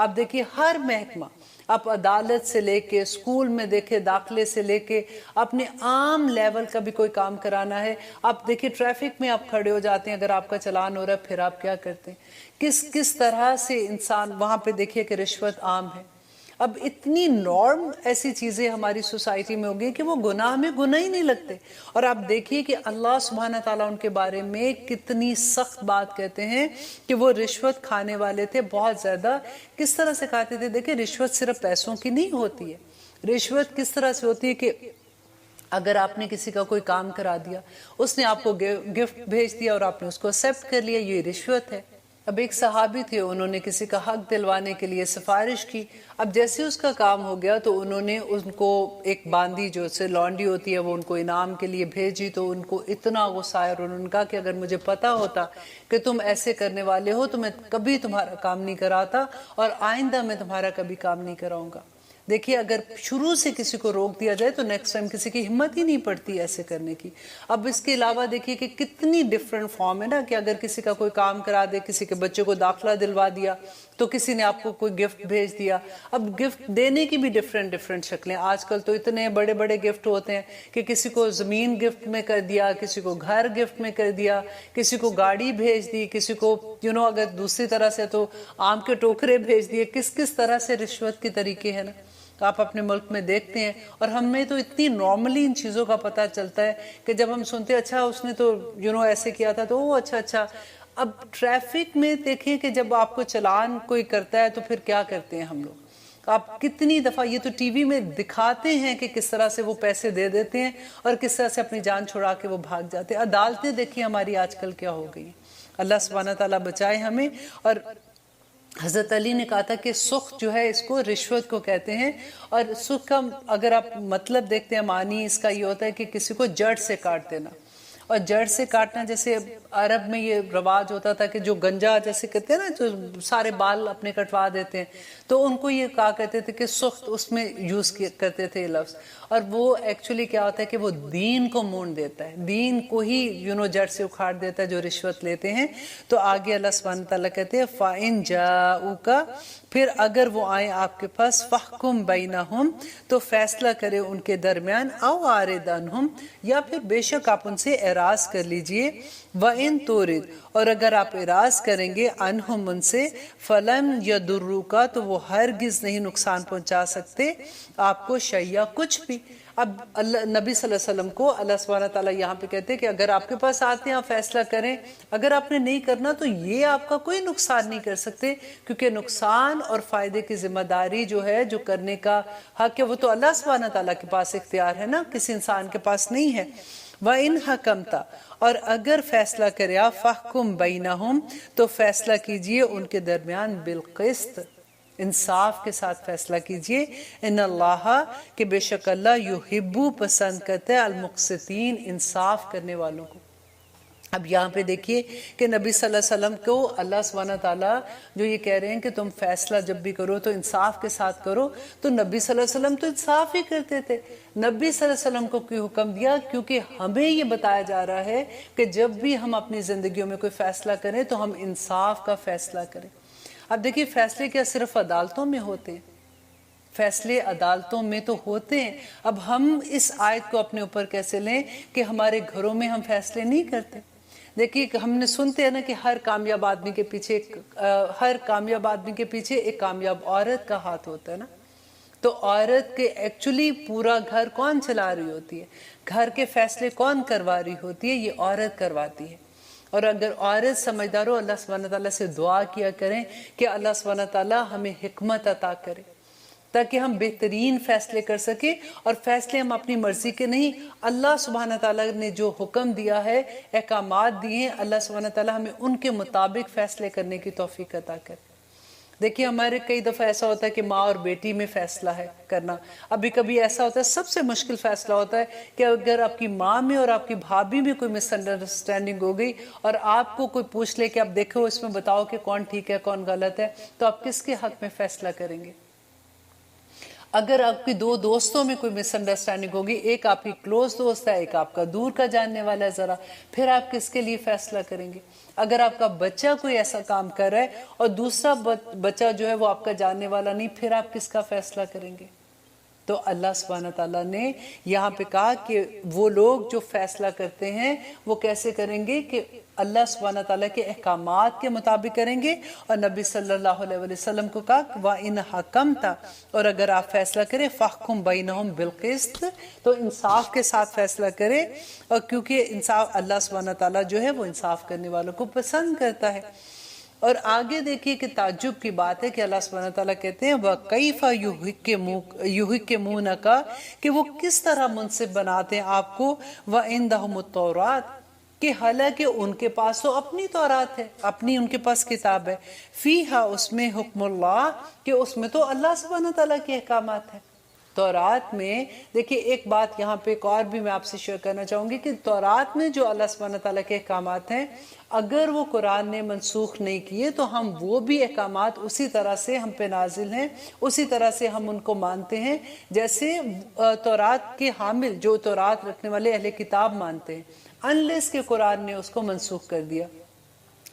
آپ دیکھیے ہر محکمہ، آپ عدالت سے لے کے اسکول میں دیکھیں، داخلے سے لے کے اپنے عام لیول کا بھی کوئی کام کرانا ہے، آپ دیکھیں ٹریفک میں آپ کھڑے ہو جاتے ہیں، اگر آپ کا چلان ہو رہا ہے پھر آپ کیا کرتے ہیں، کس طرح سے انسان وہاں پہ دیکھیے کہ رشوت عام ہے۔ اب اتنی نارم ایسی چیزیں ہماری سوسائٹی میں ہو گئی کہ وہ گناہ میں گناہ ہی نہیں لگتے۔ اور آپ دیکھیے کہ اللہ سبحانہ تعالیٰ ان کے بارے میں کتنی سخت بات کہتے ہیں کہ وہ رشوت کھانے والے تھے بہت زیادہ۔ کس طرح سے کھاتے تھے؟ دیکھیں رشوت صرف پیسوں کی نہیں ہوتی ہے، رشوت کس طرح سے ہوتی ہے کہ اگر آپ نے کسی کا کوئی کام کرا دیا، اس نے آپ کو گفٹ بھیج دیا اور آپ نے اس کو ایکسیپٹ کر لیا، یہ رشوت ہے۔ اب ایک صحابی تھے، انہوں نے کسی کا حق دلوانے کے لیے سفارش کی، اب جیسے اس کا کام ہو گیا تو انہوں نے ان کو ایک باندی جو سے لانڈی ہوتی ہے وہ ان کو انعام کے لیے بھیجی، تو ان کو اتنا غصہ آیا اور انہوں نے کہا کہ اگر مجھے پتا ہوتا کہ تم ایسے کرنے والے ہو تو میں کبھی تمہارا کام نہیں کراتا اور آئندہ میں تمہارا کبھی کام نہیں کراؤں گا۔ دیکھیے اگر شروع سے کسی کو روک دیا جائے تو نیکسٹ ٹائم کسی کی ہمت ہی نہیں پڑتی ایسے کرنے کی۔ اب اس کے علاوہ دیکھیے کہ کتنی ڈیفرنٹ فارم ہے نا، کہ اگر کسی کا کوئی کام کرا دے، کسی کے بچے کو داخلہ دلوا دیا تو کسی نے آپ کو کوئی گفٹ بھیج دیا۔ اب گفٹ دینے کی بھی ڈیفرنٹ شکلیں، آج کل تو اتنے بڑے بڑے گفٹ ہوتے ہیں کہ کسی کو زمین گفٹ میں کر دیا، کسی کو گھر گفٹ میں کر دیا، کسی کو گاڑی بھیج دی، کسی کو اگر دوسری طرح سے تو آم کے ٹوکرے بھیج دیے، کس طرح سے رشوت کے طریقے ہیں نا، آپ اپنے ملک میں دیکھتے ہیں۔ اور ہمیں تو اتنی نارملی ان چیزوں کا پتہ چلتا ہے کہ جب ہم سنتے اچھا اس نے تو ایسے کیا تھا تو وہ اچھا۔ اب ٹریفک میں دیکھیں کہ جب آپ کو چلان کوئی کرتا ہے تو پھر کیا کرتے ہیں ہم لوگ، آپ کتنی دفعہ یہ تو ٹی وی میں دکھاتے ہیں کہ کس طرح سے وہ پیسے دے دیتے ہیں اور کس طرح سے اپنی جان چھڑا کے وہ بھاگ جاتے ہیں۔ عدالتیں دیکھیں ہماری آج کل کیا ہو گئی، اللہ سبحانہ تعالیٰ بچائے ہمیں۔ اور حضرت علی نے کہا تھا کہ سخت جو ہے اس کو رشوت کو کہتے ہیں، اور سخت کا اگر آپ مطلب دیکھتے ہیں معنی اس کا یہ ہوتا ہے کہ کسی کو جڑ سے کاٹ دینا۔ اور جڑ سے کاٹنا جیسے عرب میں یہ رواج ہوتا تھا کہ جو گنجا جیسے کہتے ہیں نا، جو سارے بال اپنے کٹوا دیتے ہیں، تو ان کو یہ کہا کرتے تھے کہ سخت، اس میں یوز کرتے تھے یہ لفظ۔ اور وہ ایکچولی کیا ہوتا ہے کہ وہ دین کو مونڈ دیتا ہے، دین کو ہی جڑ سے اکھاڑ دیتا ہے جو رشوت لیتے ہیں۔ تو آگے اللہ سبحانہ تعالیٰ کہتے ہیں فَإِن جَاءُوكَ، پھر اگر وہ آئیں آپ کے پاس، فَحْكُم بَيْنَهُمْ، تو فیصلہ کرے ان کے درمیان، اَوْ أَعْرِضْ عَنْهُمْ، یا پھر بے شک آپ ان سے اعراض کر لیجئے، وَإِن تُرِدْ، اور اگر آپ اعراض کریں گے، عَنْهُمْ ان سے، فَلَمْ يَضُرُّوكَ، تو وہ ہرگز نہیں نقصان پہنچا سکتے آپ کو، شیئا، کچھ بھی۔ اب نبی صلی اللہ علیہ وسلم کو اللہ سبحانہ تعالیٰ یہاں پہ کہتے ہیں کہ اگر آپ کے پاس آتے ہیں آپ فیصلہ کریں، اگر آپ نے نہیں کرنا تو یہ آپ کا کوئی نقصان نہیں کر سکتے، کیونکہ نقصان اور فائدے کی ذمہ داری جو ہے، جو کرنے کا حق ہے، وہ تو اللہ سبحانہ تعالیٰ کے پاس اختیار ہے نا، کسی انسان کے پاس نہیں ہے۔ وَإِنْ حَكَمْتَ، اور اگر فیصلہ کرے آپ، فَحْكُم بَيْنَهُمْ، تو فیصلہ کیجئے ان کے درمیان، بالقسط، انصاف کے ساتھ فیصلہ کیجئے، ان اللہ، کہ بے شک اللہ، یحبو، پسند کرتے ہیں، المقسطین، انصاف کرنے والوں کو۔ اب یہاں پہ دیکھیے کہ نبی صلی اللہ علیہ وسلم کو اللہ سبحانہ تعالیٰ جو یہ کہہ رہے ہیں کہ تم فیصلہ جب بھی کرو تو انصاف کے ساتھ کرو، تو نبی صلی اللہ علیہ وسلم تو انصاف ہی کرتے تھے۔ نبی صلی اللہ علیہ وسلم کو کیوں حکم دیا؟ کیونکہ ہمیں یہ بتایا جا رہا ہے کہ جب بھی ہم اپنی زندگیوں میں کوئی فیصلہ کریں تو ہم انصاف کا فیصلہ کریں۔ اب دیکھیے فیصلے کیا صرف عدالتوں میں ہوتے ہیں؟ فیصلے عدالتوں میں تو ہوتے ہیں۔ اب ہم اس آیت کو اپنے اوپر کیسے لیں کہ ہمارے گھروں میں ہم فیصلے نہیں کرتے؟ دیکھیے ہم نے سنتے ہیں نا کہ ہر کامیاب آدمی کے پیچھے ایک کامیاب عورت کا ہاتھ ہوتا ہے نا، تو عورت کے ایکچولی پورا گھر کون چلا رہی ہوتی ہے، گھر کے فیصلے کون کروا رہی ہوتی ہے؟ یہ عورت کرواتی ہے۔ اور اگر عورت سمجھدار ہو، اللہ سبحانہ تعالیٰ سے دعا کیا کریں کہ اللہ سبحانہ تعالیٰ ہمیں حکمت عطا کرے تاکہ ہم بہترین فیصلے کر سکیں، اور فیصلے ہم اپنی مرضی کے نہیں، اللہ سبحانہ تعالیٰ نے جو حکم دیا ہے، احکامات دیے ہیں، اللہ سبحانہ تعالیٰ ہمیں ان کے مطابق فیصلے کرنے کی توفیق عطا کرے۔ دیکھیے ہمارے کئی دفعہ ایسا ہوتا ہے کہ ماں اور بیٹی میں فیصلہ ہے کرنا، ابھی کبھی ایسا ہوتا ہے، سب سے مشکل فیصلہ ہوتا ہے کہ اگر آپ کی ماں میں اور آپ کی بھابھی میں کوئی مس انڈرسٹینڈنگ ہو گئی اور آپ کو کوئی پوچھ لے کہ آپ دیکھو اس میں بتاؤ کہ کون ٹھیک ہے کون غلط ہے، تو آپ کس کے حق میں فیصلہ کریں گے؟ اگر آپ کی دو دوستوں میں کوئی مس انڈرسٹینڈنگ ہوگی، ایک آپ کی کلوز دوست ہے، ایک آپ کا دور کا جاننے والا ہے، ذرا پھر آپ کس کے لیے فیصلہ کریں گے؟ اگر آپ کا بچہ کوئی ایسا کام کر رہا ہے اور دوسرا بچہ جو ہے وہ آپ کا جاننے والا نہیں، پھر آپ کس کا فیصلہ کریں گے؟ تو اللہ سبحانہ تعالیٰ نے یہاں پہ کہا کہ وہ لوگ جو فیصلہ کرتے ہیں وہ کیسے کریں گے کہ اللہ سبحانہ تعالیٰ کے احکامات کے مطابق کریں گے، اور نبی صلی اللہ علیہ وسلم کو کہا وَإِنْ حَكَمْتَ، اور اگر آپ فیصلہ کریں فَاحْكُمْ بَيْنَهُمْ بِالْقِسْطِ، تو انصاف کے ساتھ فیصلہ کریں، اور کیونکہ انصاف اللہ سبحانہ تعالیٰ جو ہے وہ انصاف کرنے والوں کو پسند کرتا ہے۔ اور آگے دیکھیے کہ تعجب کی بات ہے کہ اللہ سبحانہ تعالیٰ کہتے ہیں وَكَيْفَ يُحْكِمُونَكَ، کہ وہ کس طرح منصف بناتے ہیں آپ کو، وَعِنْدَهُمُ التَّوْرَاةُ، کہ حالانکہ ان کے پاس تو اپنی تورات ہے، اپنی ان کے پاس کتاب ہے، فیہا، اس میں حکم اللہ، کہ اس میں تو اللہ سبحانہ تعالیٰ کے احکامات ہیں۔ تورات میں دیکھیے ایک بات یہاں پہ ایک اور بھی میں آپ سے شیئر کرنا چاہوں گی کہ تورات میں جو اللہ سبحانہ تعالیٰ کے احکامات ہیں، اگر وہ قرآن نے منسوخ نہیں کیے تو ہم وہ بھی احکامات اسی طرح سے ہم پہ نازل ہیں، اسی طرح سے ہم ان کو مانتے ہیں جیسے تورات کے حامل، جو تورات رکھنے والے اہل کتاب مانتے ہیں، انلیس کہ قرآن نے اس کو منسوخ کر دیا۔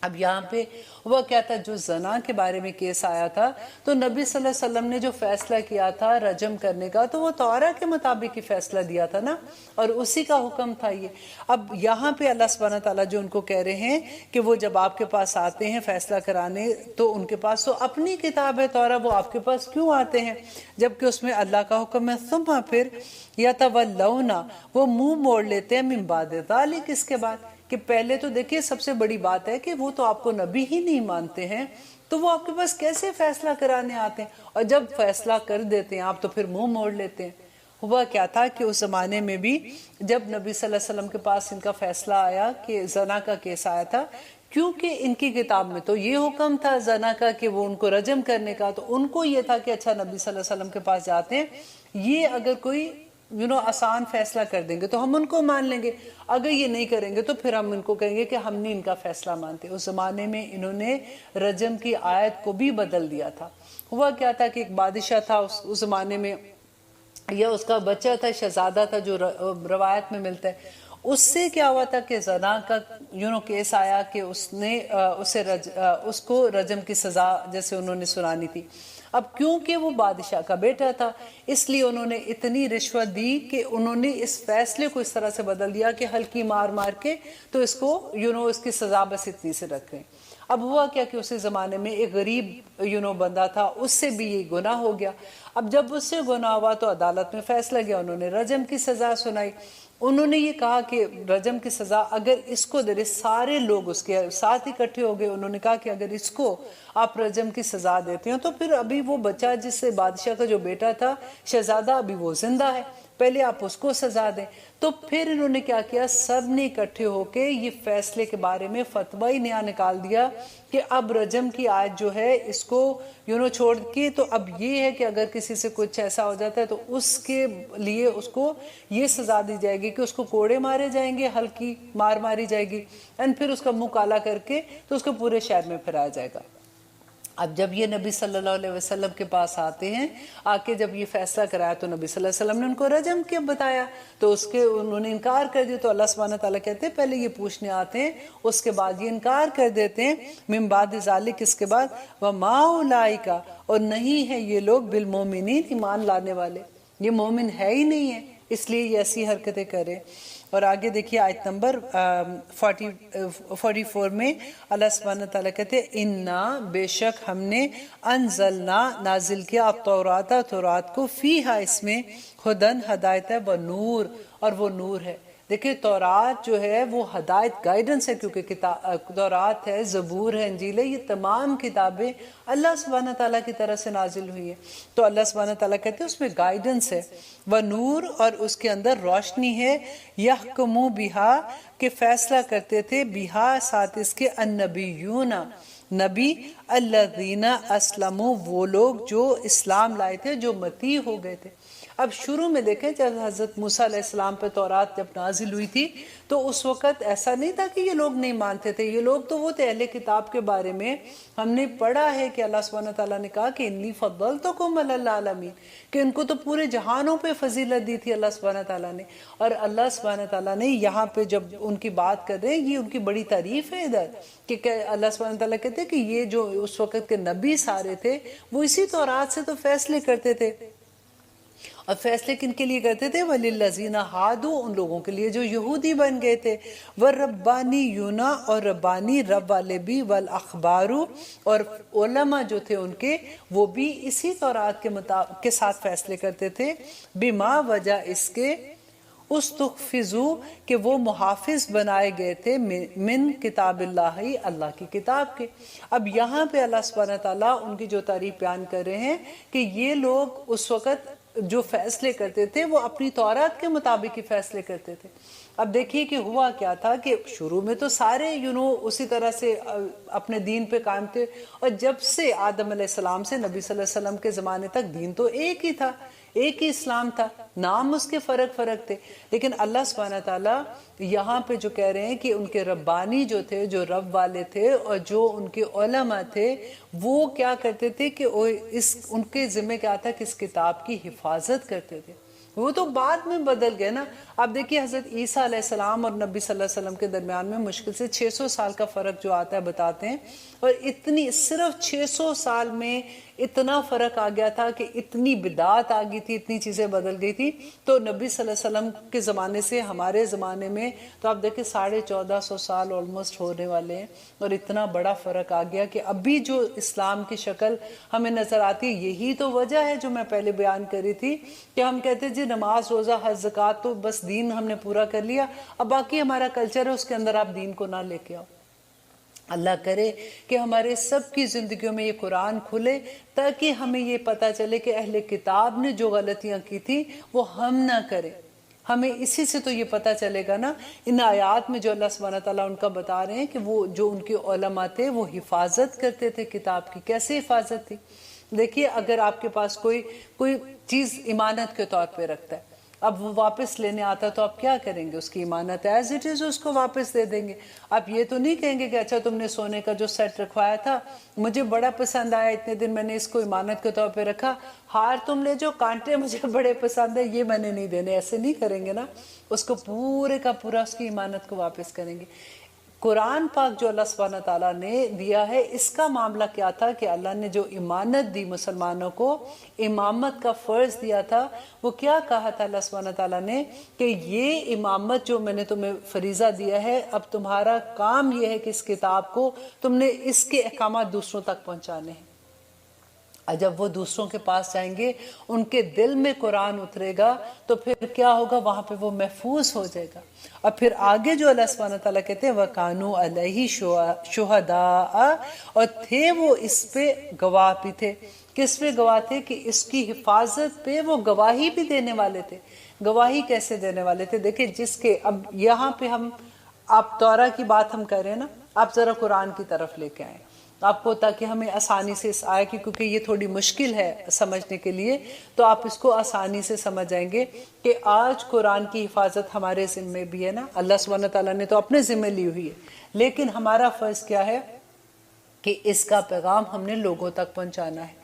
اب یہاں پہ وہ کیا تھا، جو زنا کے بارے میں کیس آیا تھا تو نبی صلی اللہ علیہ وسلم نے جو فیصلہ کیا تھا رجم کرنے کا، تو وہ تورات کے مطابق ہی فیصلہ دیا تھا نا، اور اسی کا حکم تھا یہ۔ اب یہاں پہ اللہ سبحانہ تعالیٰ جو ان کو کہہ رہے ہیں کہ وہ جب آپ کے پاس آتے ہیں فیصلہ کرانے تو ان کے پاس تو اپنی کتاب ہے تورات، وہ آپ کے پاس کیوں آتے ہیں جبکہ اس میں اللہ کا حکم ہے؟ ثم، پھر یتولون، وہ منہ موڑ لیتے ہیں، من بعد ذلک، اس کے بعد کہ پہلے تو دیکھیے سب سے بڑی بات ہے کہ وہ تو آپ کو نبی ہی نہیں مانتے ہیں، تو وہ آپ کے پاس کیسے فیصلہ کرانے آتے ہیں؟ اور جب فیصلہ کر دیتے ہیں آپ تو پھر منہ موڑ لیتے ہیں۔ ہوا کیا تھا کہ اس زمانے میں بھی جب نبی صلی اللہ علیہ وسلم کے پاس ان کا فیصلہ آیا کہ زنا کا کیس آیا تھا، کیونکہ ان کی کتاب میں تو یہ حکم تھا زنا کا کہ وہ ان کو رجم کرنے کا، تو ان کو یہ تھا کہ اچھا نبی صلی اللہ علیہ وسلم کے پاس جاتے ہیں، یہ اگر کوئی آسان فیصلہ کر دیں گے تو ہم ان کو مان لیں گے، اگر یہ نہیں کریں گے تو پھر ہم ان کو کہیں گے کہ ہم نہیں ان کا فیصلہ مانتے۔ اس زمانے میں انہوں نے رجم کی آیت کو بھی بدل دیا تھا۔ ہوا کیا تھا کہ ایک بادشاہ تھا اس زمانے میں، یا اس کا بچہ تھا، شہزادہ تھا، جو روایت میں ملتا ہے، اس سے کیا ہوا تھا کہ زنا کا کیس آیا کہ اس نے اس کو رجم کی سزا جیسے انہوں نے سنانی تھی۔ اب کیونکہ وہ بادشاہ کا بیٹا تھا اس لیے انہوں نے اتنی رشوت دی کہ انہوں نے اس فیصلے کو اس طرح سے بدل دیا کہ ہلکی مار مار کے تو اس کو اس کی سزا بس اتنی سے رکھ رہے ہیں۔ اب ہوا کیا کہ اسی زمانے میں ایک غریب بندہ تھا، اس سے بھی یہ گناہ ہو گیا۔ اب جب اس سے گناہ ہوا تو عدالت میں فیصلہ گیا، انہوں نے رجم کی سزا سنائی۔ انہوں نے یہ کہا کہ رجم کی سزا اگر اس کو دے، سارے لوگ اس کے ساتھ اکٹھے ہو گئے، انہوں نے کہا کہ اگر اس کو آپ رجم کی سزا دیتے ہیں تو پھر ابھی وہ بچہ جس سے بادشاہ کا جو بیٹا تھا شہزادہ، ابھی وہ زندہ ہے، پہلے آپ اس کو سزا دیں۔ تو پھر انہوں نے کیا کیا، سب نے اکٹھے ہو کے یہ فیصلے کے بارے میں فتویٰ ہی نیا نکال دیا کہ اب رجم کی آیت جو ہے اس کو چھوڑ کے، تو اب یہ ہے کہ اگر کسی سے کچھ ایسا ہو جاتا ہے تو اس کے لیے اس کو یہ سزا دی جائے گی کہ اس کو کوڑے مارے جائیں گے، ہلکی مار ماری جائے گی، پھر اس کا منہ کالا کر کے تو اس کو پورے شہر میں پھرایا جائے گا۔ اب جب یہ نبی صلی اللہ علیہ وسلم کے پاس آتے ہیں، آ کے جب یہ فیصلہ کرایا تو نبی صلی اللہ علیہ وسلم نے ان کو رجم کیا بتایا، تو انہوں نے انکار کر دیا۔ تو اللہ سبحانہ تعالیٰ کہتے ہیں پہلے یہ پوچھنے آتے ہیں، اس کے بعد یہ انکار کر دیتے ہیں، من بعد ذالک، اس کے بعد، وما اولئک، اور نہیں ہے یہ لوگ بالمؤمنین، ایمان لانے والے، یہ مومن ہے ہی نہیں ہے، اس لیے یہ ایسی حرکتیں کرے۔ اور آگے دیکھیے آیت نمبر 44 میں اللہ سبحانہ تعالیٰ کہتے ہیں اِنَّا، بے شک ہم نے، انزلنا، نازل کیا، تورات کو، فیہا، اس میں، ہدن، ہدایت ہے، ونور، اور وہ نور ہے۔ دیکھیں تورات جو ہے وہ ہدایت، گائیڈنس ہے، کیونکہ تورات ہے، زبور ہے، انجیل ہے، یہ تمام کتابیں اللہ سبحانہ تعالیٰ کی طرف سے نازل ہوئی ہیں، تو اللہ سبحانہ تعالیٰ کہتے ہیں اس میں گائیڈنس ہے، ونور، اور اس کے اندر روشنی ہے، یحکمو بہا، کہ فیصلہ کرتے تھے، بہا، ساتھ اس کے، النبیون، نبی، الذین اسلموا، وہ لوگ جو اسلام لائے تھے، جو مطیع ہو گئے تھے۔ اب شروع میں دیکھیں جب حضرت موسیٰ علیہ السلام پہ تورات جب نازل ہوئی تھی تو اس وقت ایسا نہیں تھا کہ یہ لوگ نہیں مانتے تھے. یہ لوگ تو وہ تھے اہل کتاب کے بارے میں ہم نے پڑھا ہے کہ اللہ سبحانہ تعالیٰ نے کہا کہ انی فضلتکم علی العالمین، کہ ان کو تو پورے جہانوں پہ فضیلت دی تھی اللہ سبحانہ تعالیٰ نے. اور اللہ سبحانہ تعالیٰ نے یہاں پہ جب ان کی بات کر رہے ہیں یہ ان کی بڑی تعریف ہے ادھر کہ اللہ سبحانہ تعالیٰ کہتے ہیں کہ یہ جو اس وقت کے نبی سارے تھے وہ اسی تورات سے تو فیصلے کرتے تھے. اور فیصلے کن کے لیے کرتے تھے؟ وَلِلَّذِينَ هَادُوا، ان لوگوں کے لیے جو یہودی بن گئے تھے. وَالرَّبَّانِيُّونَ، اور ربانی رب والے بھی، وَالْأَخْبَارُ، اور علماء جو تھے ان کے وہ بھی اسی تورات کے ساتھ فیصلے کرتے تھے. بما، وجہ اس کے، استخفضوا، کہ وہ محافظ بنائے گئے تھے، من کتاب اللہ، اللہ کی کتاب کے. اب یہاں پہ اللہ سبحانہ تعالیٰ ان کی جو تعریف بیان کر رہے ہیں کہ یہ لوگ اس وقت جو فیصلے کرتے تھے وہ اپنی تورات کے مطابق ہی فیصلے کرتے تھے. اب دیکھیے کہ ہوا کیا تھا کہ شروع میں تو سارے اسی طرح سے اپنے دین پہ قائم تھے، اور جب سے آدم علیہ السلام سے نبی صلی اللہ علیہ وسلم کے زمانے تک دین تو ایک ہی تھا، ایک ہی اسلام تھا، نام اس کے فرق تھے. لیکن اللہ سبحانہ تعالیٰ یہاں پہ جو کہہ رہے ہیں کہ ان کے ربانی جو تھے، جو رب والے تھے، اور جو ان کے علماء تھے وہ کیا کرتے تھے کہ ان کے ذمہ کیا تھا کہ اس کتاب کی حفاظت کرتے تھے. وہ تو بعد میں بدل گئے نا. آپ دیکھیے حضرت عیسیٰ علیہ السلام اور نبی صلی اللہ علیہ وسلم کے درمیان میں مشکل سے 600 سال کا فرق جو آتا ہے بتاتے ہیں، اور صرف 600 سال میں اتنا فرق آ گیا تھا کہ اتنی بدعت آ گئی تھی، اتنی چیزیں بدل گئی تھی. تو نبی صلی اللہ علیہ وسلم کے زمانے سے ہمارے زمانے میں تو آپ دیکھیں 1450 سال آلموسٹ ہونے والے ہیں، اور اتنا بڑا فرق آ گیا کہ ابھی جو اسلام کی شکل ہمیں نظر آتی ہے یہی تو وجہ ہے جو میں پہلے بیان کری تھی کہ ہم کہتے جی نماز روزہ حج زکوٰۃ تو بس دین ہم نے پورا کر لیا، اب باقی ہمارا کلچر ہے اس کے اندر آپ دین کو نہ لے کے آؤ. اللہ کرے کہ ہمارے سب کی زندگیوں میں یہ قرآن کھلے تاکہ ہمیں یہ پتہ چلے کہ اہل کتاب نے جو غلطیاں کی تھی وہ ہم نہ کریں. ہمیں اسی سے تو یہ پتہ چلے گا نا. ان آیات میں جو اللہ سبحانہ تعالیٰ ان کا بتا رہے ہیں کہ وہ جو ان کے علماء تھے وہ حفاظت کرتے تھے کتاب کی. کیسے حفاظت تھی؟ دیکھیے اگر آپ کے پاس کوئی چیز امانت کے طور پہ رکھتا ہے، اب وہ واپس لینے آتا تو آپ کیا کریں گے؟ اس کی امانت ایز اٹ از اس کو واپس دے دیں گے. آپ یہ تو نہیں کہیں گے کہ اچھا تم نے سونے کا جو سیٹ رکھوایا تھا مجھے بڑا پسند آیا، اتنے دن میں نے اس کو امانت کے طور پہ رکھا، ہار تم لے جو، کانٹے مجھے بڑے پسند ہے، یہ میں نے نہیں دینے. ایسے نہیں کریں گے نا، اس کو پورے کا پورا اس کی امانت کو واپس کریں گے. قرآن پاک جو اللہ سبحانہ تعالیٰ نے دیا ہے اس کا معاملہ کیا تھا کہ اللہ نے جو امانت دی مسلمانوں کو، امامت کا فرض دیا تھا، وہ کیا کہا تھا اللہ سبحانہ تعالیٰ نے کہ یہ امامت جو میں نے تمہیں فریضہ دیا ہے، اب تمہارا کام یہ ہے کہ اس کتاب کو تم نے اس کے احکامات دوسروں تک پہنچانے ہیں. اور جب وہ دوسروں کے پاس جائیں گے ان کے دل میں قرآن اترے گا تو پھر کیا ہوگا؟ وہاں پہ وہ محفوظ ہو جائے گا. اور پھر آگے جو اللہ سبحانہ تعالیٰ کہتے ہیں وَقَانُوا عَلَيْهِ شُهَدَاءَ، اور تھے وہ اس پہ گواہ بھی تھے. کس پہ گواہ تھے؟ کہ اس کی حفاظت پہ وہ گواہی بھی دینے والے تھے. گواہی کیسے دینے والے تھے؟ دیکھیں جس کے اب یہاں پہ آپ تورا کی بات ہم کر رہے ہیں نا، آپ ذرا قرآن کی طرف لے کے آئیں آپ کو، تاکہ ہمیں آسانی سے اس آئے کی، کیونکہ یہ تھوڑی مشکل ہے سمجھنے کے لیے، تو آپ اس کو آسانی سے سمجھ جائیں گے کہ آج قرآن کی حفاظت ہمارے ذمے بھی ہے نا. اللہ سبحانہ تعالیٰ نے تو اپنے ذمے لی ہوئی ہے، لیکن ہمارا فرض کیا ہے کہ اس کا پیغام ہم نے لوگوں تک پہنچانا ہے،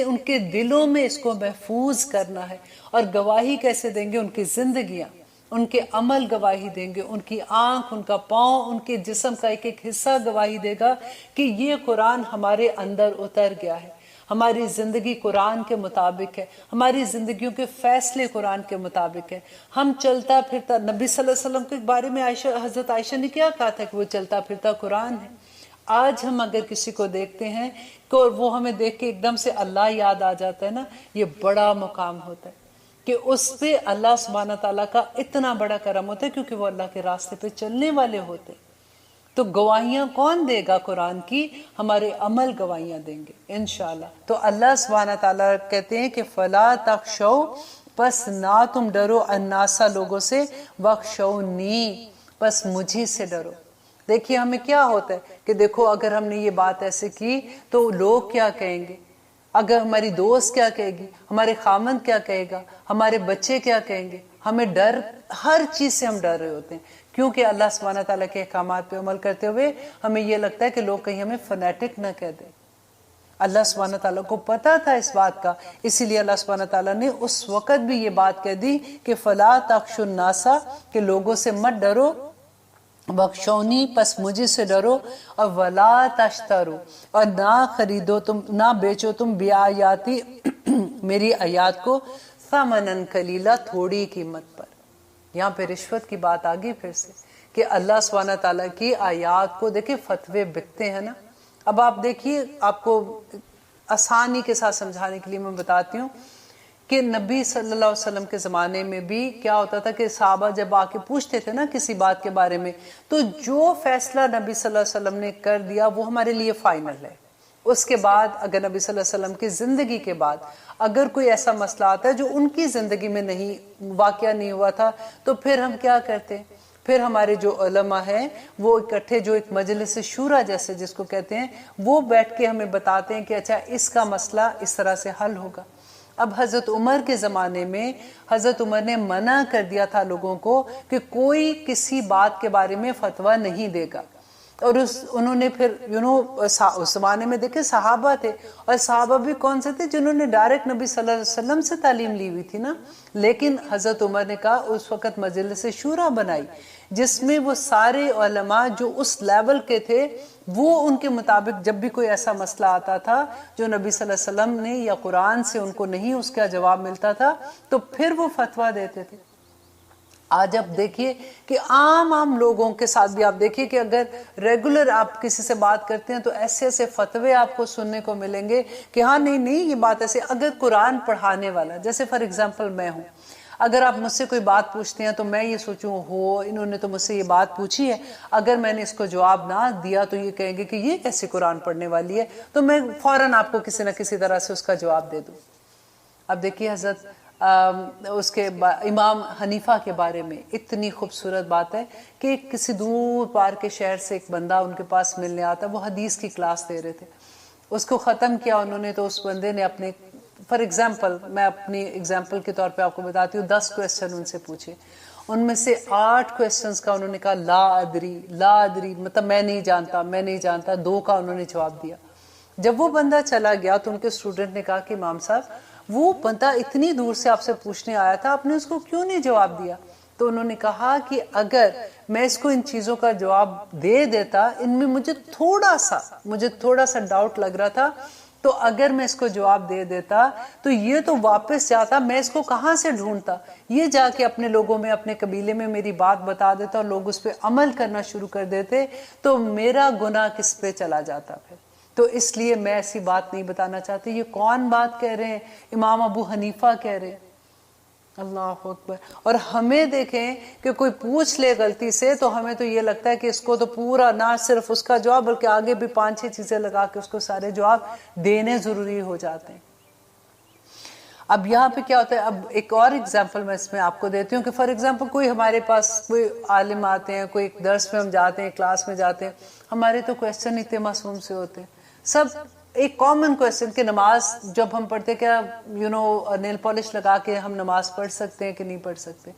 ان کے دلوں میں اس کو محفوظ کرنا ہے. اور گواہی کیسے دیں گے؟ ان کی زندگیاں، ان کے عمل گواہی دیں گے، ان کی آنکھ، ان کا پاؤں، ان کے جسم کا ایک ایک حصہ گواہی دے گا کہ یہ قرآن ہمارے اندر اتر گیا ہے، ہماری زندگی قرآن کے مطابق ہے، ہماری زندگیوں کے فیصلے قرآن کے مطابق ہے. ہم چلتا پھرتا، نبی صلی اللہ علیہ وسلم کے بارے میں حضرت عائشہ نے کیا کہا تھا کہ وہ چلتا پھرتا قرآن ہے. آج ہم اگر کسی کو دیکھتے ہیں کہ وہ ہمیں دیکھ کے ایک دم سے اللہ یاد آ جاتا ہے نا، یہ بڑا مقام ہوتا ہے کہ اس پہ اللہ سبحانہ تعالیٰ کا اتنا بڑا کرم ہوتا ہے، کیونکہ وہ اللہ کے راستے پہ چلنے والے ہوتے. تو گواہیاں کون دے گا قرآن کی؟ ہمارے عمل گواہیاں دیں گے انشاءاللہ. تو اللہ سبحانہ تعالیٰ کہتے ہیں کہ فَلَا تَخْشَوْا، پس نہ تم ڈرو، النَّاسَ لوگوں سے، وَخْشَوْنِی، پس مجھے سے ڈرو. دیکھیے ہمیں کیا ہوتا ہے کہ دیکھو اگر ہم نے یہ بات ایسے کی تو لوگ کیا کہیں گے، اگر ہماری دوست کیا کہے گی، ہمارے خامند کیا کہے گا، ہمارے بچے کیا کہیں گے، ہمیں ڈر، ہر چیز سے ہم ڈر رہے ہوتے ہیں، کیونکہ اللہ سبحانہ تعالیٰ کے احکامات پہ عمل کرتے ہوئے ہمیں یہ لگتا ہے کہ لوگ کہیں ہمیں فنیٹک نہ کہہ دیں۔ اللہ سبحانہ تعالیٰ کو پتا تھا اس بات کا، اسی لیے اللہ سبحانہ تعالیٰ نے اس وقت بھی یہ بات کہہ دی کہ فَلَا تَخْشُوا النَّاسَ، کہ لوگوں سے مت ڈرو، بخشونی، پس مجھے سے ڈرو، اور وَلَا تَشْتَرُوا، اور نہ خریدو تم، نہ بیچو تم، بِآیاتی، میری آیات کو، ثَمَنًا قَلِیلًا، تھوڑی قیمت پر۔ یہاں پہ رشوت کی بات آ گئی پھر سے، کہ اللہ سبحانہ تعالیٰ کی آیات کو دیکھیں فتوے بکتے ہیں نا۔ اب آپ دیکھیے، آپ کو آسانی کے ساتھ سمجھانے کے لیے میں بتاتی ہوں کہ نبی صلی اللہ علیہ وسلم کے زمانے میں بھی کیا ہوتا تھا کہ صحابہ جب آ کے پوچھتے تھے نا کسی بات کے بارے میں، تو جو فیصلہ نبی صلی اللہ علیہ وسلم نے کر دیا وہ ہمارے لیے فائنل ہے۔ اس کے بعد اگر نبی صلی اللہ علیہ وسلم کی زندگی کے بعد اگر کوئی ایسا مسئلہ آتا ہے جو ان کی زندگی میں نہیں واقعہ نہیں ہوا تھا، تو پھر ہم کیا کرتے ہیں؟ پھر ہمارے جو علماء ہیں وہ اکٹھے، جو ایک مجلس شورا جیسے جس کو کہتے ہیں، وہ بیٹھ کے ہمیں بتاتے ہیں کہ اچھا اس کا مسئلہ اس طرح سے حل ہوگا۔ اب حضرت عمر کے زمانے میں حضرت عمر نے منع کر دیا تھا لوگوں کو کہ کوئی کسی بات کے بارے میں فتویٰ نہیں دے گا، اور انہوں نے پھر اس زمانے میں دیکھیں صحابہ تھے، اور صحابہ بھی کون سے تھے؟ جنہوں نے ڈائریکٹ نبی صلی اللہ علیہ وسلم سے تعلیم لی ہوئی تھی نا، لیکن حضرت عمر نے کہا، اس وقت مجلس شورا بنائی جس میں وہ سارے علماء جو اس لیول کے تھے وہ ان کے مطابق جب بھی کوئی ایسا مسئلہ آتا تھا جو نبی صلی اللہ علیہ وسلم نے یا قرآن سے ان کو نہیں اس کا جواب ملتا تھا، تو پھر وہ فتویٰ دیتے تھے۔ آج آپ دیکھیے کہ عام لوگوں کے ساتھ بھی آپ دیکھیے کہ اگر ریگولر آپ کسی سے بات کرتے ہیں تو ایسے ایسے فتوے آپ کو سننے کو ملیں گے کہ ہاں نہیں یہ بات ایسے، اگر قرآن پڑھانے والا، جیسے فار ایگزامپل میں ہوں، اگر آپ مجھ سے کوئی بات پوچھتے ہیں تو میں یہ سوچوں انہوں نے تو مجھ سے یہ بات پوچھی ہے، اگر میں نے اس کو جواب نہ دیا تو یہ کہیں گے کہ یہ کیسے قرآن پڑھنے والی ہے، تو میں فوراً آپ کو کسی نہ کسی طرح سے اس کا جواب دے دوں۔ اب دیکھیے حضرت اس کے امام حنیفہ کے بارے میں اتنی خوبصورت بات ہے کہ کسی دور پار کے شہر سے ایک بندہ ان کے پاس ملنے آتا، وہ حدیث کی کلاس دے رہے تھے، اس کو ختم کیا انہوں نے، تو اس بندے نے اپنے، فار ایگزامپل میں اپنی ایگزامپل کے طور پہ آپ کو بتاتی ہوں، 10 کویسچن ان سے پوچھے، ان میں سے 8 کویسچنز کا انہوں نے کہا لا ادری، مطلب میں نہیں جانتا، 2 کا انہوں نے جواب دیا۔ جب وہ بندہ چلا گیا تو ان کے اسٹوڈنٹ نے کہا کہ امام صاحب وہ بندہ اتنی دور سے آپ سے پوچھنے آیا تھا، آپ نے اس کو کیوں نہیں جواب دیا؟ تو انہوں نے کہا کہ اگر میں اس کو ان چیزوں کا جواب دے دیتا، ان میں مجھے تھوڑا سا ڈاؤٹ لگ رہا تھا، تو اگر میں اس کو جواب دے دیتا تو یہ تو واپس جاتا، میں اس کو کہاں سے ڈھونڈتا، یہ جا کے اپنے لوگوں میں، اپنے قبیلے میں میری بات بتا دیتا اور لوگ اس پہ عمل کرنا شروع کر دیتے، تو میرا گناہ کس پہ چلا جاتا پھر؟ تو اس لیے میں ایسی بات نہیں بتانا چاہتی۔ یہ کون بات کہہ رہے ہیں؟ امام ابو حنیفہ کہہ رہے ہیں۔ اللہ اکبر۔ اور ہمیں دیکھیں کہ کوئی پوچھ لے غلطی سے تو ہمیں تو یہ لگتا ہے کہ اس کو تو پورا، نہ صرف اس کا جواب بلکہ آگے بھی 5-6 چیزیں لگا کے اس کو سارے جواب دینے ضروری ہو جاتے ہیں۔ اب یہاں پہ کیا ہوتا ہے، اب ایک اور ایگزامپل میں اس میں آپ کو دیتی ہوں کہ فار ایگزامپل کوئی ہمارے پاس کوئی عالم آتے ہیں، کوئی ایک درس میں ہم جاتے ہیں، کلاس میں جاتے ہیں، ہمارے تو کویسچن اتنے معصوم سے ہوتے ہیں، سب ایک کامن کویسچن کہ نماز جب ہم پڑھتے کیا نیل پالش لگا کے ہم نماز پڑھ سکتے ہیں کہ نہیں پڑھ سکتے؟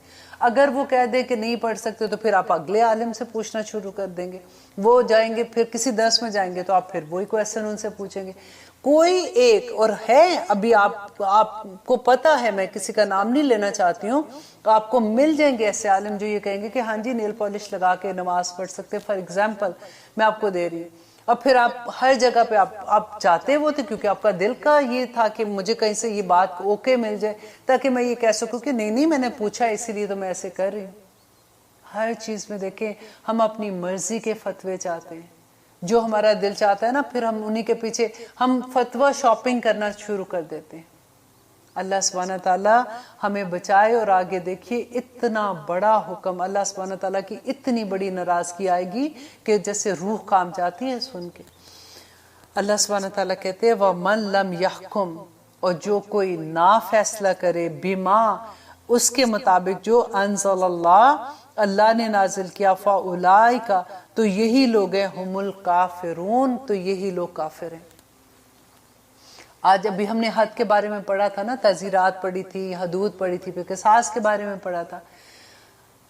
اگر وہ کہہ دے کہ نہیں پڑھ سکتے تو پھر آپ اگلے عالم سے پوچھنا شروع کر دیں گے، وہ جائیں گے پھر کسی درس میں جائیں گے تو آپ پھر وہی کویسچن ان سے پوچھیں گے۔ کوئی ایک اور ہے، ابھی آپ کو پتا ہے، میں کسی کا نام نہیں لینا چاہتی ہوں، تو آپ کو مل جائیں گے ایسے عالم جو یہ کہیں گے کہ ہاں جی نیل پالش لگا کے نماز پڑھ سکتے، فار ایگزامپل میں آپ کو دے رہی ہوں۔ اور پھر آپ ہر جگہ پہ آپ چاہتے وہ تھے کیونکہ آپ کا دل کا یہ تھا کہ مجھے کہیں سے یہ بات اوکے مل جائے تاکہ میں یہ کہہ سکوں کہ نہیں میں نے پوچھا اسی لیے تو میں ایسے کر رہی ہوں۔ ہر چیز میں دیکھیں ہم اپنی مرضی کے فتوے چاہتے ہیں، جو ہمارا دل چاہتا ہے نا، پھر ہم انہی کے پیچھے ہم فتویٰ شاپنگ کرنا شروع کر دیتے ہیں۔ اللہ سبحانہ تعالیٰ ہمیں بچائے۔ اور آگے دیکھیے اتنا بڑا حکم، اللہ سبحانہ تعالیٰ کی اتنی بڑی ناراضگی آئے گی کہ جیسے روح کام جاتی ہے سن کے۔ اللہ سبحانہ تعالیٰ کہتے ہیں وَمَن لَمْ يَحْكُمْ، اور جو کوئی نہ فیصلہ کرے، بِمَا، اس کے مطابق جو انزل اللہ نے نازل کیا، فَأُولَئِكَ، تو یہی لوگ ہیں، ہم الکافرون، تو یہی لوگ کافر ہیں۔ آج ابھی ہم نے حد کے بارے میں پڑھا تھا نا، تعزیرات پڑھی تھی، حدود پڑھی تھی، پھر قصاص کے بارے میں پڑھا تھا۔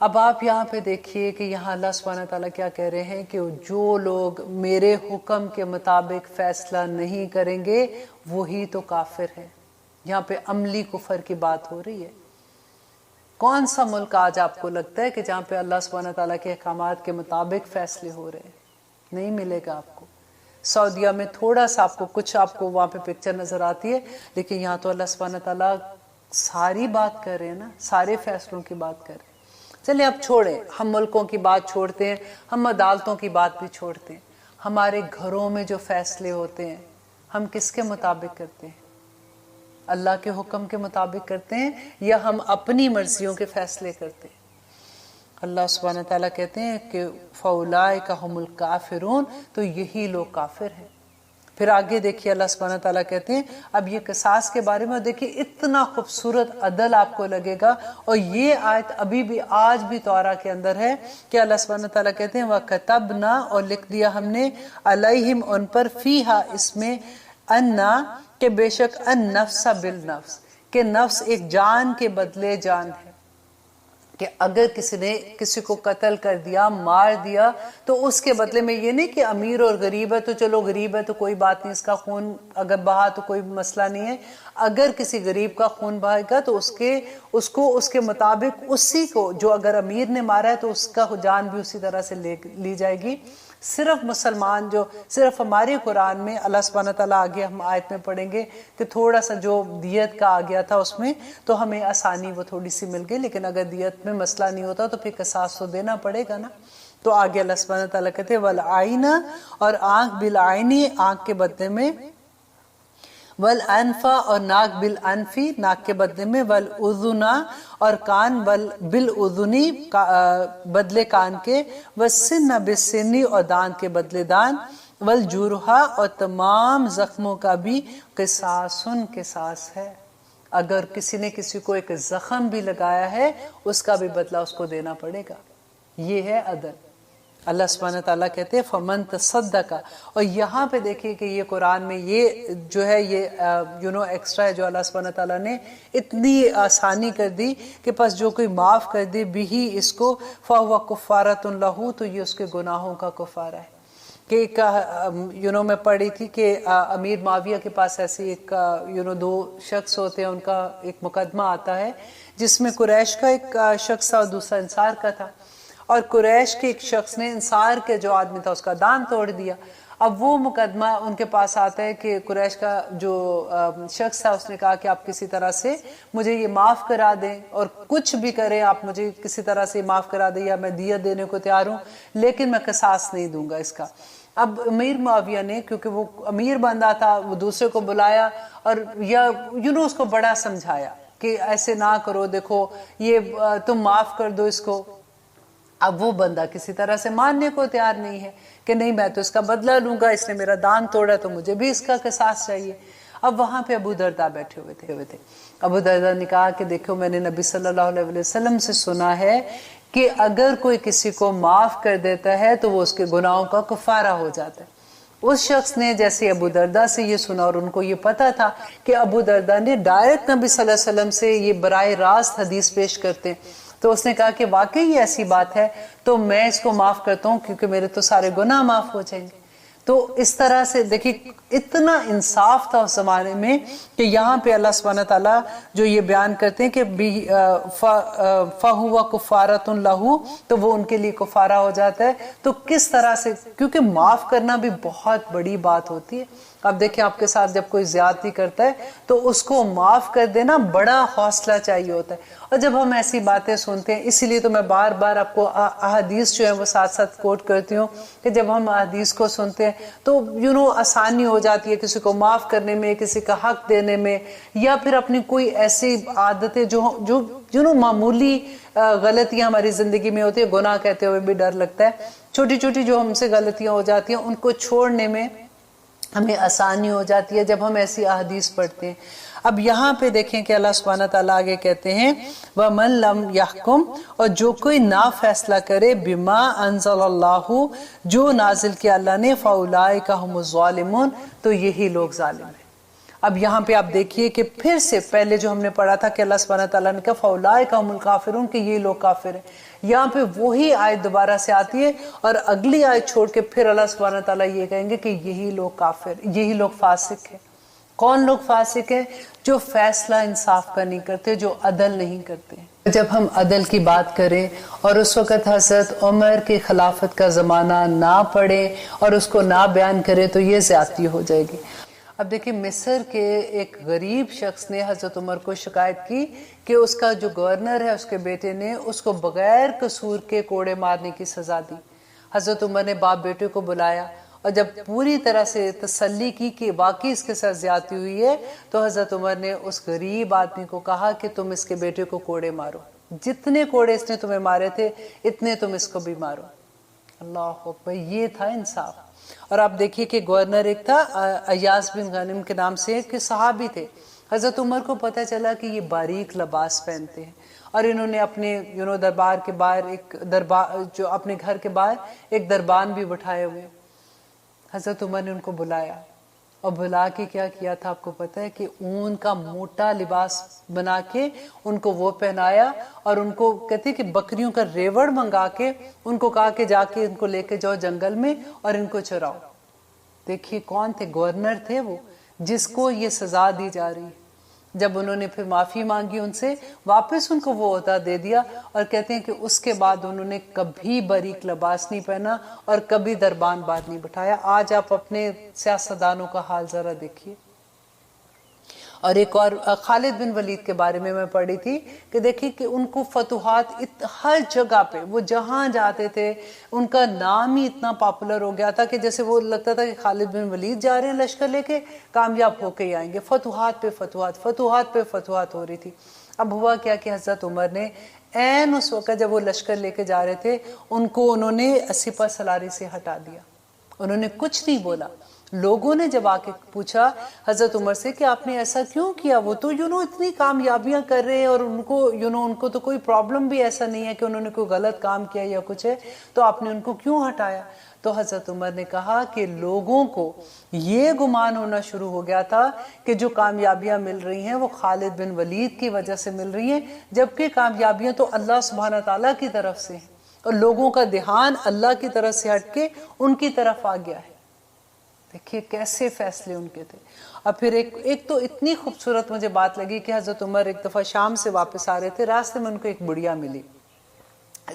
اب آپ یہاں پہ دیکھیے کہ یہاں اللہ سبحانہ تعالیٰ کیا کہہ رہے ہیں کہ جو لوگ میرے حکم کے مطابق فیصلہ نہیں کریں گے وہی تو کافر ہے۔ یہاں پہ عملی کفر کی بات ہو رہی ہے۔ کون سا ملک آج آپ کو لگتا ہے کہ جہاں پہ اللہ سبحانہ تعالیٰ کے احکامات کے مطابق فیصلے ہو رہے ہیں؟ نہیں ملے گا آپ کو۔ سعودیہ میں تھوڑا سا آپ کو کچھ آپ کو وہاں پہ پکچر نظر آتی ہے، لیکن یہاں تو اللہ سبحانہ تعالیٰ ساری بات کر رہے ہیں نا، سارے فیصلوں کی بات کر رہے ہیں۔ چلیں اب چھوڑیں، ہم ملکوں کی بات چھوڑتے ہیں، ہم عدالتوں کی بات بھی چھوڑتے ہیں۔ ہمارے گھروں میں جو فیصلے ہوتے ہیں ہم کس کے مطابق کرتے ہیں؟ اللہ کے حکم کے مطابق کرتے ہیں یا ہم اپنی مرضیوں کے فیصلے کرتے ہیں؟ اللہ سبحانہ تعالیٰ کہتے ہیں کہ فَأُولَٰئِکَ هُمُ الْکَافِرُونَ، تو یہی لوگ کافر ہیں۔ پھر آگے دیکھیے اللہ سبحانہ تعالیٰ کہتے ہیں اب یہ قصاص کے بارے میں، دیکھیے اتنا خوبصورت عدل آپ کو لگے گا، اور یہ آیت ابھی بھی آج بھی توراہ کے اندر ہے کہ اللہ سبحانہ تعالیٰ کہتے ہیں وَكَتَبْنَا، اور لکھ دیا ہم نے، عَلَيْهِمْ، ان پر، فِيهَا، اس میں، اَنَّا، کہ بے شک، النفس بالنفس، کہ نفس ایک جان کے بدلے جان ہے، کہ اگر کسی نے کسی کو قتل کر دیا، مار دیا، تو اس کے بدلے میں یہ نہیں کہ امیر اور غریب ہے تو چلو غریب ہے تو کوئی بات نہیں، اس کا خون اگر بہا تو کوئی مسئلہ نہیں ہے۔ اگر کسی غریب کا خون بہے گا تو اس کو اس کے مطابق اسی کو، جو اگر امیر نے مارا ہے تو اس کا جان بھی اسی طرح سے لی جائے گی۔ صرف مسلمان جو، صرف ہمارے قرآن میں اللہ سبحانہ تعالیٰ، آگے ہم آیت میں پڑھیں گے کہ تھوڑا سا جو دیت کا آ گیا تھا اس میں تو ہمیں آسانی وہ تھوڑی سی مل گئی، لیکن اگر دیت میں مسئلہ نہیں ہوتا تو پھر قصاص تو دینا پڑے گا نا۔ تو آگے اللہ سبحانہ تعالیٰ کہتے ہیں والعین، اور آنکھ بالعینی، آنکھ کے بدلے میں، والانف، اور ناک بالانفی، ناک کے بدلے میں، والاذن، اور کان بالاذنی، بدلے کان کے، والسن بالسنی، اور دانت کے بدلے دان، والجرح، اور تمام زخموں کا بھی، قصاصن، قصاص ہے۔ اگر کسی نے کسی کو ایک زخم بھی لگایا ہے اس کا بھی بدلہ اس کو دینا پڑے گا۔ یہ ہے عدل۔ اللہ سبحانہ تعالیٰ کہتے ہیں فَمَن تَصَدَّقَ، اور یہاں پہ دیکھیے کہ یہ قرآن میں یہ جو ہے یہ ایکسٹرا ہے جو اللہ سبحانہ تعالیٰ نے اتنی آسانی کر دی کہ پس جو کوئی معاف کر دے بھی اس کو، فَهُوَ كُفَّارَةٌ لَهُ، تو یہ اس کے گناہوں کا کفارہ ہے۔ کہ ایک میں پڑھی تھی کہ امیر معاویہ کے پاس ایسے ایک دو شخص ہوتے ہیں، ان کا ایک مقدمہ آتا ہے جس میں قریش کا ایک شخص تھا اور دوسرا انصار کا تھا، اور قریش کے ایک شخص نے انصار کے جو آدمی تھا اس کا دان توڑ دیا۔ اب وہ مقدمہ ان کے پاس آتا ہے کہ قریش کا جو شخص تھا اس نے کہا کہ آپ کسی طرح سے مجھے یہ معاف کرا دیں، اور کچھ بھی کریں آپ مجھے کسی طرح سے معاف کرا دیں، یا میں دیت دینے کو تیار ہوں لیکن میں قصاص نہیں دوں گا اس کا۔ اب امیر معاویہ نے، کیونکہ وہ امیر بندہ تھا، وہ دوسرے کو بلایا اور اس کو بڑا سمجھایا کہ ایسے نہ کرو، دیکھو یہ تم معاف کر دو اس کو۔ اب وہ بندہ کسی طرح سے ماننے کو تیار نہیں ہے کہ نہیں میں تو اس کا بدلہ لوں گا، اس نے میرا دان توڑا تو مجھے بھی اس کا قصاص چاہیے۔ اب وہاں پہ ابو درداء بیٹھے ہوئے تھے۔ ابو درداء نے کہا کہ دیکھو میں نے نبی صلی اللہ علیہ وسلم سے سنا ہے کہ اگر کوئی کسی کو معاف کر دیتا ہے تو وہ اس کے گناہوں کا کفارہ ہو جاتا ہے۔ اس شخص نے جیسے ابو درداء سے یہ سنا، اور ان کو یہ پتا تھا کہ ابو درداء نے ڈائریکٹ نبی صلی اللہ علیہ وسلم سے یہ براہ راست حدیث پیش کرتے ہیں، تو اس نے کہا کہ واقعی یہ ایسی بات ہے تو میں اس کو معاف کرتا ہوں کیونکہ میرے تو سارے گناہ معاف ہو جائیں گے۔ تو اس طرح سے دیکھیے اتنا انصاف تھا اس زمانے میں کہ یہاں پہ اللہ سبحانہ تعالیٰ جو یہ بیان کرتے ہیں کہ فَهُوَ كُفَّارَةٌ لَهُ، تو وہ ان کے لیے کفارہ ہو جاتا ہے۔ تو کس طرح سے، کیونکہ معاف کرنا بھی بہت بڑی بات ہوتی ہے۔ اب دیکھیں آپ کے ساتھ جب کوئی زیادتی کرتا ہے تو اس کو معاف کر دینا بڑا حوصلہ چاہیے ہوتا ہے، اور جب ہم ایسی باتیں سنتے ہیں، اسی لیے تو میں بار بار آپ کو احادیث جو ہیں وہ ساتھ ساتھ کوٹ کرتی ہوں کہ جب ہم احادیث کو سنتے ہیں تو آسانی ہو جاتی ہے کسی کو معاف کرنے میں، کسی کا حق دینے میں، یا پھر اپنی کوئی ایسی عادتیں جو معمولی غلطیاں ہماری زندگی میں ہوتی ہے، گناہ کہتے ہوئے بھی ڈر لگتا ہے، چھوٹی چھوٹی جو ہم سے غلطیاں ہو جاتی ہیں ان کو چھوڑنے میں ہمیں آسانی ہو جاتی ہے جب ہم ایسی احادیث پڑھتے ہیں۔ اب یہاں پہ دیکھیں کہ اللہ سبحانہ تعالیٰ آگے کہتے ہیں وَمَن لَمْ يَحْكُمْ، اور جو کوئی نہ فیصلہ کرے بِمَا أَنزَلَ اللَّهُ، جو نازل کیا اللہ نے، فَأُولَٰئِكَ هُمُ الظَّالِمُونَ، تو یہی لوگ ظالم ہیں۔ اب یہاں پہ آپ دیکھیے کہ پھر سے پہلے جو ہم نے پڑھا تھا کہ اللہ سبحانہ تعالیٰ نے کہا فَأُولَٰئِکَ هُمُ الْكَافِرُونَ کہ یہ لوگ کافر ہیں، یہاں پہ وہی آیت دوبارہ سے آتی ہے اور اگلی آیت چھوڑ کے پھر اللہ سبحانہ تعالیٰ یہ کہیں گے کہ یہی لوگ کافر، یہی لوگ فاسق ہیں۔ کون لوگ فاسق ہیں؟ جو فیصلہ انصاف کا نہیں کرتے، جو عدل نہیں کرتے۔ جب ہم عدل کی بات کریں اور اس وقت حضرت عمر کی خلافت کا زمانہ نہ پڑھیں اور اس کو نہ بیان کریں تو یہ زیادتی ہو جائے گی۔ اب دیکھیں مصر کے ایک غریب شخص نے حضرت عمر کو شکایت کی کہ اس کا جو گورنر ہے اس کے بیٹے نے اس کو بغیر قصور کے کوڑے مارنے کی سزا دی۔ حضرت عمر نے باپ بیٹے کو بلایا اور جب پوری طرح سے تسلی کی کہ واقعی اس کے ساتھ زیادتی ہوئی ہے تو حضرت عمر نے اس غریب آدمی کو کہا کہ تم اس کے بیٹے کو کوڑے مارو، جتنے کوڑے اس نے تمہیں مارے تھے اتنے تم اس کو بھی مارو۔ اللہ اکبر، یہ تھا انصاف۔ اور آپ دیکھیے کہ گورنر ایک تھا ایاس بن غنم کے نام سے کہ صحابی تھے۔ حضرت عمر کو پتہ چلا کہ یہ باریک لباس پہنتے ہیں اور انہوں نے اپنے دربار کے باہر جو اپنے گھر کے باہر ایک دربان بھی بٹھائے ہوئے۔ حضرت عمر نے ان کو بلایا اور بلا کے کیا کیا تھا آپ کو پتہ ہے کہ اون کا موٹا لباس بنا کے ان کو وہ پہنایا اور ان کو کہتے کہ بکریوں کا ریوڑ منگا کے ان کو کہا کہ جا کے ان کو لے کے جاؤ جنگل میں اور ان کو چراؤ۔ دیکھیے کون تھے؟ گورنر تھے وہ، جس کو یہ سزا دی جا رہی ہے۔ جب انہوں نے پھر معافی مانگی ان سے، واپس ان کو وہ عہدہ دے دیا اور کہتے ہیں کہ اس کے بعد انہوں نے کبھی باریک لباس نہیں پہنا اور کبھی دربان باہر نہیں بٹھایا۔ آج آپ اپنے سیاستدانوں کا حال ذرا دیکھیے۔ اور ایک اور خالد بن ولید کے بارے میں پڑھی تھی کہ دیکھیے کہ ان کو فتوحات ہر جگہ پہ وہ جہاں جاتے تھے ان کا نام ہی اتنا پاپولر ہو گیا تھا کہ جیسے وہ لگتا تھا کہ خالد بن ولید جا رہے ہیں لشکر لے کے، کامیاب ہو کے ہی آئیں گے۔ فتوحات پہ فتوحات، فتوحات پہ فتوحات ہو رہی تھی۔ اب ہوا کیا کہ حضرت عمر نے عین اس وقت جب وہ لشکر لے کے جا رہے تھے انہوں نے سپہ سالاری سے ہٹا دیا، انہوں نے کچھ نہیں بولا۔ لوگوں نے جب آ کے پوچھا حضرت عمر سے کہ آپ نے ایسا کیوں کیا، وہ تو اتنی کامیابیاں کر رہے ہیں اور ان کو تو کوئی پرابلم بھی ایسا نہیں ہے کہ انہوں نے کوئی غلط کام کیا یا کچھ ہے، تو آپ نے ان کو کیوں ہٹایا؟ تو حضرت عمر نے کہا کہ لوگوں کو یہ گمان ہونا شروع ہو گیا تھا کہ جو کامیابیاں مل رہی ہیں وہ خالد بن ولید کی وجہ سے مل رہی ہیں، جبکہ کامیابیاں تو اللہ سبحانہ تعالیٰ کی طرف سے ہیں اور لوگوں کا دھیان اللہ کی طرف سے ہٹ کے ان کی طرف آ گیا ہے۔ دیکھیے کیسے فیصلے ان کے تھے۔ اور پھر ایک تو اتنی خوبصورت مجھے بات لگی کہ حضرت عمر ایک دفعہ شام سے واپس آ رہے تھے، راستے میں ان کو ایک بڑھیا ملی،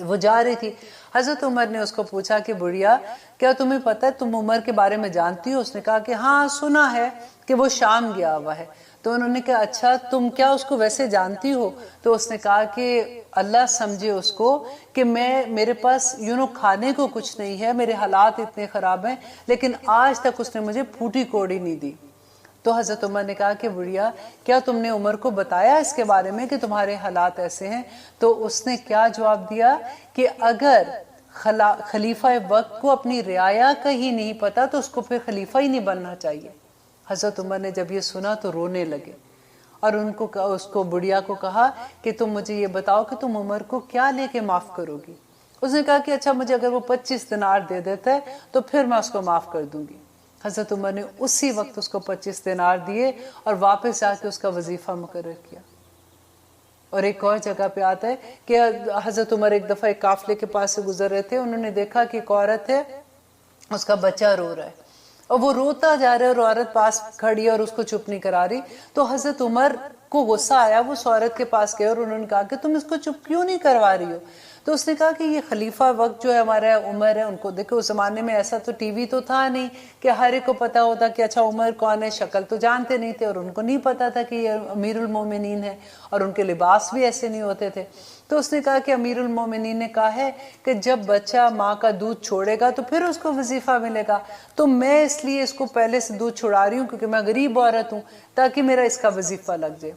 وہ جا رہی تھی۔ حضرت عمر نے اس کو پوچھا کہ بڑھیا کیا تمہیں پتہ ہے، تم عمر کے بارے میں جانتی ہو؟ اس نے کہا کہ ہاں سنا ہے کہ وہ شام گیا ہوا ہے۔ تو انہوں نے کہا اچھا تم کیا اس کو ویسے جانتی ہو؟ تو اس نے کہا کہ اللہ سمجھے اس کو کہ میرے پاس کھانے کو کچھ نہیں ہے، میرے حالات اتنے خراب ہیں، لیکن آج تک اس نے مجھے پھوٹی کوڑی نہیں دی۔ تو حضرت عمر نے کہا کہ بڑھیا کیا تم نے عمر کو بتایا اس کے بارے میں کہ تمہارے حالات ایسے ہیں؟ تو اس نے کیا جواب دیا کہ اگر خلیفہ وقت کو اپنی رعایا کا ہی نہیں پتا تو اس کو پھر خلیفہ ہی نہیں بننا چاہیے۔ حضرت عمر نے جب یہ سنا تو رونے لگے اور اس کو بڑھیا کو کہا کہ تم مجھے یہ بتاؤ کہ تم عمر کو کیا لے کے معاف کرو گی؟ اس نے کہا کہ اچھا مجھے اگر وہ 25 دینار دے دیتا ہے تو پھر میں اس کو معاف کر دوں گی۔ حضرت عمر نے اسی وقت اس کو 25 دینار دیے اور واپس آ کے اس کا وظیفہ مقرر کیا۔ اور ایک اور جگہ پہ آتا ہے کہ حضرت عمر ایک دفعہ ایک قافلے کے پاس سے گزر رہے تھے، انہوں نے دیکھا کہ ایک عورت ہے، اس کا بچہ رو رہا ہے اور وہ روتا جا رہا ہے اور عورت پاس کھڑی ہے اور اس کو چپ نہیں کرا رہی۔ تو حضرت عمر کو غصہ آیا، وہ اس عورت کے پاس گئے اور انہوں نے کہا کہ تم اس کو چپ کیوں نہیں کروا رہی ہو؟ تو اس نے کہا کہ یہ خلیفہ وقت جو ہے ہمارا عمر ہے، ان کو دیکھو اس زمانے میں ایسا تو ٹی وی تو تھا نہیں کہ ہر ایک کو پتا ہوتا کہ اچھا عمر کون ہے، شکل تو جانتے نہیں تھے اور ان کو نہیں پتا تھا کہ یہ امیر المومنین ہے اور ان کے لباس بھی ایسے نہیں ہوتے تھے۔ تو اس نے کہا کہ امیر المومنین نے کہا ہے کہ جب بچہ ماں کا دودھ چھوڑے گا تو پھر اس کو وظیفہ ملے گا، تو میں اس لیے اس کو پہلے سے دودھ چھڑا رہی ہوں کیونکہ میں غریب عورت ہوں تاکہ میرا اس کا وظیفہ لگ جائے۔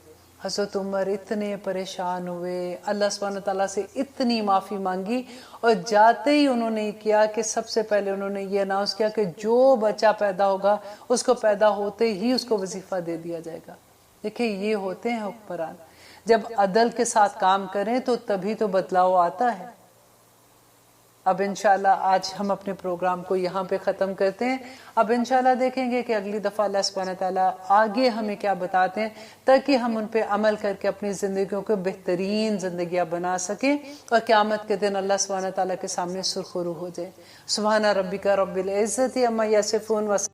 حضرت عمر اتنے پریشان ہوئے، اللہ سبحانہ تعالیٰ سے اتنی معافی مانگی اور جاتے ہی انہوں نے کیا کہ سب سے پہلے انہوں نے یہ اناؤنس کیا کہ جو بچہ پیدا ہوگا اس کو پیدا ہوتے ہی اس کو وظیفہ دے دیا جائے گا۔ دیکھیں یہ ہوتے ہیں حکمران، جب عدل کے ساتھ کام کریں تو تبھی تو بدلاؤ آتا ہے۔ اب انشاءاللہ آج ہم اپنے پروگرام کو یہاں پہ ختم کرتے ہیں. اب انشاءاللہ دیکھیں گے کہ اگلی دفعہ اللہ سبحانہ تعالیٰ آگے ہمیں کیا بتاتے ہیں تاکہ ہم ان پہ عمل کر کے اپنی زندگیوں کو بہترین زندگیاں بنا سکیں اور قیامت کے دن اللہ سبحانہ تعالیٰ کے سامنے سرخرو ہو جائے. سبحان ربک رب العزت عما یصفون.